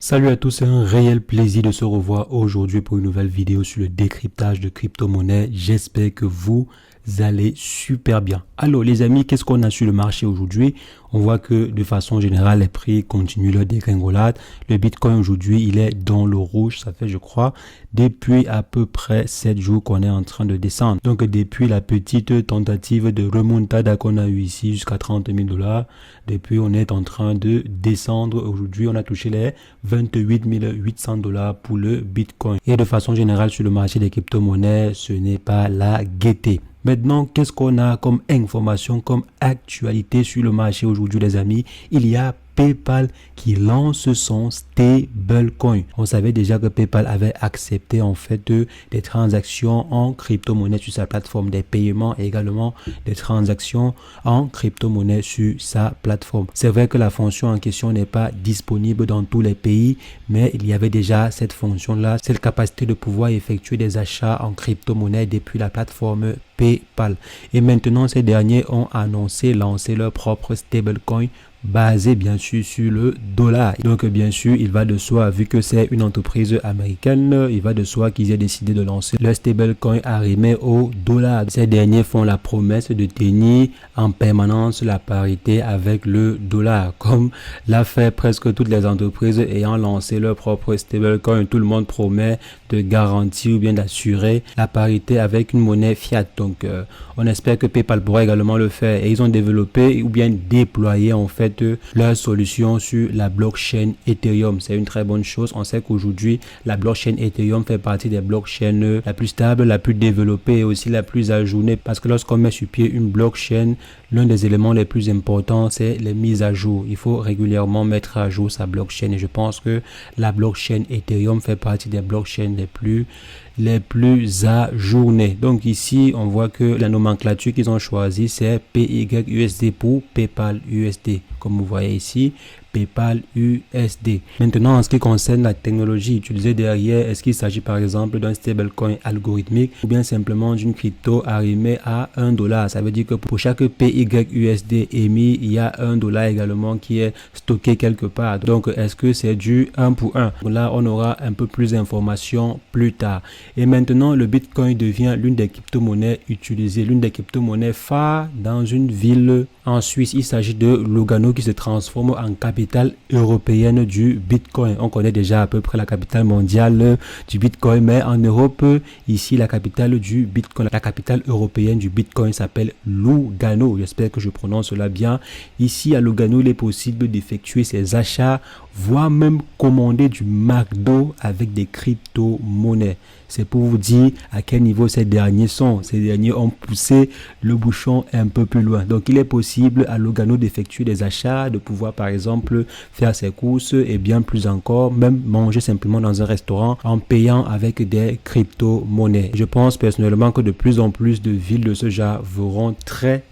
Salut à tous, c'est un réel plaisir de se revoir aujourd'hui pour une nouvelle vidéo sur le décryptage de crypto-monnaies. J'espère que vous allez super bien. Alors les amis, qu'est-ce qu'on a sur le marché aujourd'hui? On voit que de façon générale, les prix continuent leur dégringolade. Le Bitcoin aujourd'hui, il est dans le rouge. Ça fait, je crois, depuis à peu près 7 jours qu'on est en train de descendre. Donc depuis la petite tentative de remontada qu'on a eu ici jusqu'à 30 000 $, depuis on est en train de descendre. Aujourd'hui, on a touché les 28 800 $ pour le Bitcoin. Et de façon générale, sur le marché des crypto-monnaies, ce n'est pas la gaieté. Maintenant, qu'est-ce qu'on a comme information, comme actualité sur le marché aujourd'hui, les amis? Il y a PayPal qui lance son stablecoin. On savait déjà que PayPal avait accepté en fait des transactions en crypto-monnaie sur sa plateforme, des paiements et également des transactions en crypto-monnaie sur sa plateforme. C'est vrai que la fonction en question n'est pas disponible dans tous les pays, mais il y avait déjà cette fonction-là, cette capacité de pouvoir effectuer des achats en crypto-monnaie depuis la plateforme PayPal. Et maintenant, ces derniers ont annoncé lancer leur propre stablecoin basé bien sûr sur le dollar. Donc bien sûr, il va de soi, vu que c'est une entreprise américaine, il va de soi qu'ils aient décidé de lancer leur stablecoin arrimé au dollar. Ces derniers font la promesse de tenir en permanence la parité avec le dollar, comme l'a fait presque toutes les entreprises ayant lancé leur propre stablecoin. Tout le monde promet de garantir ou bien d'assurer la parité avec une monnaie fiat. Donc on espère que PayPal pourra également le faire, et ils ont développé ou bien déployé en fait leur solution sur la blockchain Ethereum. C'est une très bonne chose. On sait qu'aujourd'hui la blockchain Ethereum fait partie des blockchains la plus stable, la plus développée et aussi la plus ajournée, parce que lorsqu'on met sur pied une blockchain, l'un des éléments les plus importants, c'est les mises à jour. Il faut régulièrement mettre à jour sa blockchain, et je pense que la blockchain Ethereum fait partie des blockchains les plus ajournées. Donc ici, on voit que la nomenclature qu'ils ont choisie, c'est PYUSD pour PayPal USD. Comme vous voyez ici, PayPal USD. Maintenant, en ce qui concerne la technologie utilisée derrière, est-ce qu'il s'agit par exemple d'un stablecoin algorithmique ou bien simplement d'une crypto arrimée à $? Ça veut dire que pour chaque PYUSD émis, il y a $1 également qui est stocké quelque part. Donc, est-ce que c'est du 1 pour 1? Là, on aura un peu plus d'informations plus tard. Et maintenant, le Bitcoin devient l'une des crypto-monnaies utilisées, l'une des crypto-monnaies phares dans une ville en Suisse. Il s'agit de Lugano qui se transforme en capitale européenne du Bitcoin. On connaît déjà à peu près la capitale mondiale du Bitcoin, mais en Europe, ici, la capitale du Bitcoin, la capitale européenne du Bitcoin s'appelle Lugano. J'espère que je prononce cela bien. Ici, à Lugano, il est possible d'effectuer ses achats, voire même commander du McDo avec des crypto-monnaies. C'est pour vous dire à quel niveau ces derniers sont. Ces derniers ont poussé le bouchon un peu plus loin. Donc, il est possible à Lugano d'effectuer des achats, de pouvoir par exemple faire ses courses et bien plus encore, même manger simplement dans un restaurant en payant avec des crypto-monnaies. Je pense personnellement que de plus en plus de villes de ce genre verront très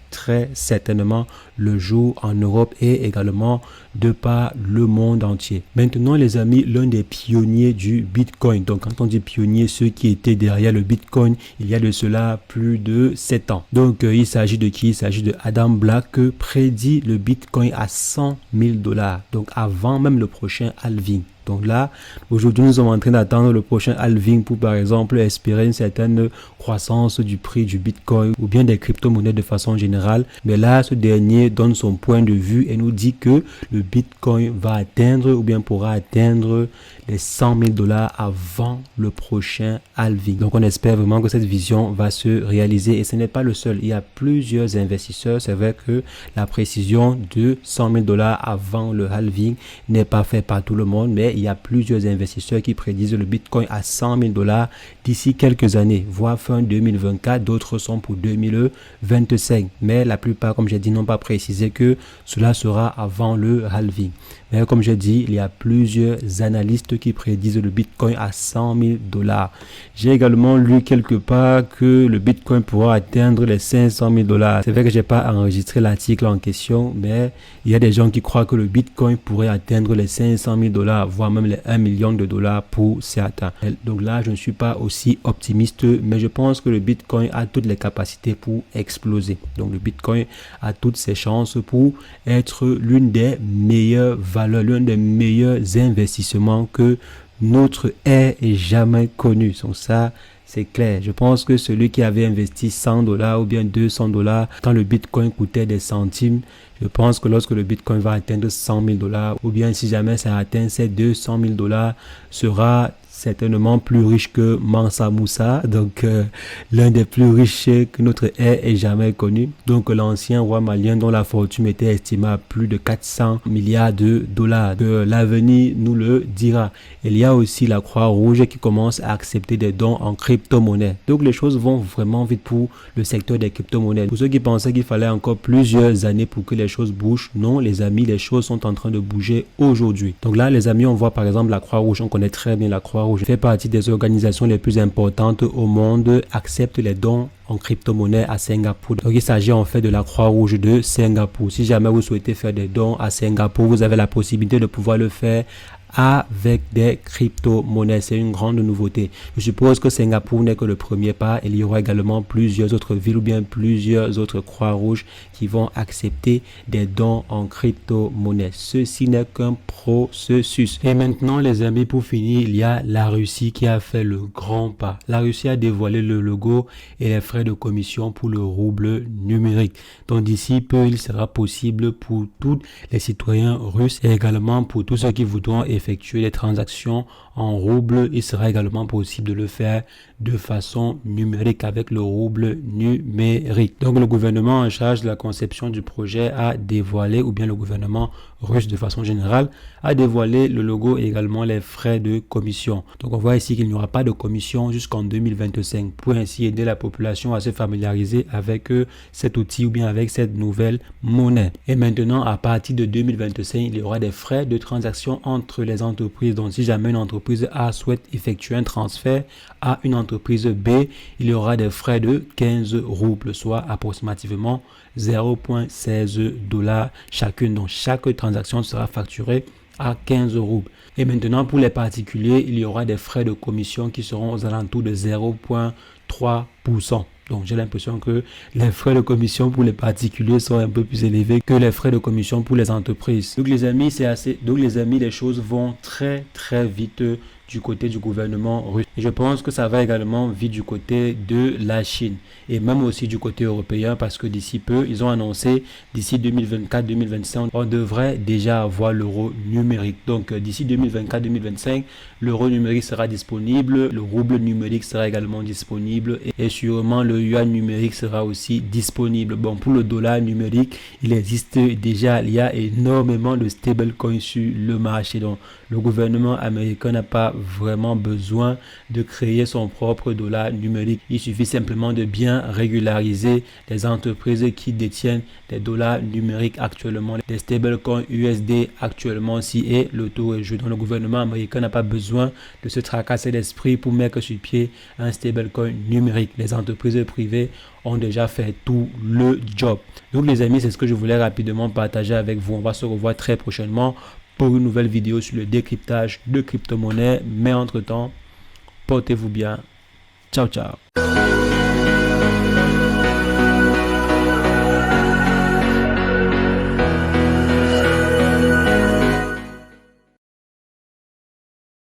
certainement le jour en Europe et également de par le monde entier. Maintenant les amis, l'un des pionniers du Bitcoin, donc quand on dit pionnier, ceux qui étaient derrière le Bitcoin il y a de cela plus de 7 ans. Donc il s'agit de qui? Il s'agit de Adam Black, prédit le Bitcoin à 100 000 $, donc avant même le prochain halving. Donc là, aujourd'hui, nous sommes en train d'attendre le prochain halving pour, par exemple, espérer une certaine croissance du prix du Bitcoin ou bien des crypto-monnaies de façon générale. Mais là, ce dernier donne son point de vue et nous dit que le Bitcoin va atteindre ou bien pourra atteindre les 100 000 $ avant le prochain halving. Donc, on espère vraiment que cette vision va se réaliser, et ce n'est pas le seul. Il y a plusieurs investisseurs. C'est vrai que la précision de 100 000 $ avant le halving n'est pas faite par tout le monde, mais il y a plusieurs investisseurs qui prédisent le Bitcoin à 100 000 $ d'ici quelques années, voire fin 2024. D'autres sont pour 2025. Mais la plupart, comme j'ai dit, n'ont pas précisé que cela sera avant le halving. Mais comme j'ai dit, il y a plusieurs analystes qui prédisent le Bitcoin à 100 000 $. J'ai également lu quelque part que le Bitcoin pourra atteindre les 500 000 $. C'est vrai que je n'ai pas enregistré l'article en question, mais il y a des gens qui croient que le Bitcoin pourrait atteindre les 500 000 $, voire même les 1 million de dollars pour certains. Donc là, je ne suis pas aussi optimiste, mais je pense que le Bitcoin a toutes les capacités pour exploser. Donc le Bitcoin a toutes ses chances pour être l'une des meilleures valeur, l'un des meilleurs investissements que notre ère ait jamais connu. Donc ça, c'est clair. Je pense que celui qui avait investi $100 ou bien $200 quand le Bitcoin coûtait des centimes, je pense que lorsque le Bitcoin va atteindre $100,000 ou bien si jamais ça atteint ces $200,000, sera certainement plus riche que Mansa Moussa, donc l'un des plus riches que notre ère ait jamais connu. Donc l'ancien roi malien dont la fortune était estimée à plus de 400 milliards de dollars. L'avenir nous le dira. Il y a aussi la Croix-Rouge qui commence à accepter des dons en crypto-monnaie. Donc les choses vont vraiment vite pour le secteur des crypto-monnaies. Pour ceux qui pensaient qu'il fallait encore plusieurs années pour que les choses bougent, non les amis, les choses sont en train de bouger aujourd'hui. Donc là les amis, on voit par exemple la Croix-Rouge, on connaît très bien la Croix-Rouge, fait partie des organisations les plus importantes au monde, accepte les dons en crypto-monnaie à Singapour. Donc il s'agit en fait de la Croix-Rouge de Singapour. Si jamais vous souhaitez faire des dons à Singapour, vous avez la possibilité de pouvoir le faire avec des crypto-monnaies. C'est une grande nouveauté. Je suppose que Singapour n'est que le premier pas. Il y aura également plusieurs autres villes ou bien plusieurs autres Croix-Rouges qui vont accepter des dons en crypto-monnaie. Ceci n'est qu'un processus. Et maintenant, les amis, pour finir, il y a la Russie qui a fait le grand pas. La Russie a dévoilé le logo et les frais de commission pour le rouble numérique. Donc d'ici peu, il sera possible pour tous les citoyens russes et également pour tous ceux qui voudront effectuer les transactions en rouble. Il sera également possible de le faire de façon numérique avec le rouble numérique. Donc le gouvernement en charge de la conception du projet a dévoilé, ou bien le gouvernement russe de façon générale, a dévoilé le logo et également les frais de commission. Donc on voit ici qu'il n'y aura pas de commission jusqu'en 2025 pour ainsi aider la population à se familiariser avec cet outil ou bien avec cette nouvelle monnaie. Et maintenant, à partir de 2025, il y aura des frais de transaction entre les entreprises. Donc si jamais une entreprise A souhaite effectuer un transfert à une entreprise B, il y aura des frais de 15 roubles, soit approximativement 0,16 $ chacune. Donc chaque transaction sera facturée à 15 roubles. Et maintenant, pour les particuliers, il y aura des frais de commission qui seront aux alentours de 0,3%. Donc, j'ai l'impression que les frais de commission pour les particuliers sont un peu plus élevés que les frais de commission pour les entreprises. Donc, les amis, les choses vont très, très vite du côté du gouvernement russe. Et je pense que ça va également vite du côté de la Chine et même aussi du côté européen parce que d'ici peu, ils ont annoncé d'ici 2024-2025, on devrait déjà avoir l'euro numérique. Donc d'ici 2024-2025, l'euro numérique sera disponible, le rouble numérique sera également disponible et sûrement le yuan numérique sera aussi disponible. Bon, pour le dollar numérique, il existe déjà, il y a énormément de stablecoins sur le marché. Donc le gouvernement américain n'a pas vraiment besoin de créer son propre dollar numérique. Il suffit simplement de bien régulariser les entreprises qui détiennent des dollars numériques actuellement, des stablecoins USD actuellement si et le taux est joué. Donc le gouvernement américain n'a pas besoin de se tracasser l'esprit pour mettre sur pied un stablecoin numérique. Les entreprises privées ont déjà fait tout le job. Donc les amis, c'est ce que je voulais rapidement partager avec vous. On va se revoir très prochainement pour une nouvelle vidéo sur le décryptage de crypto-monnaies. Mais entre-temps, portez-vous bien. Ciao, ciao.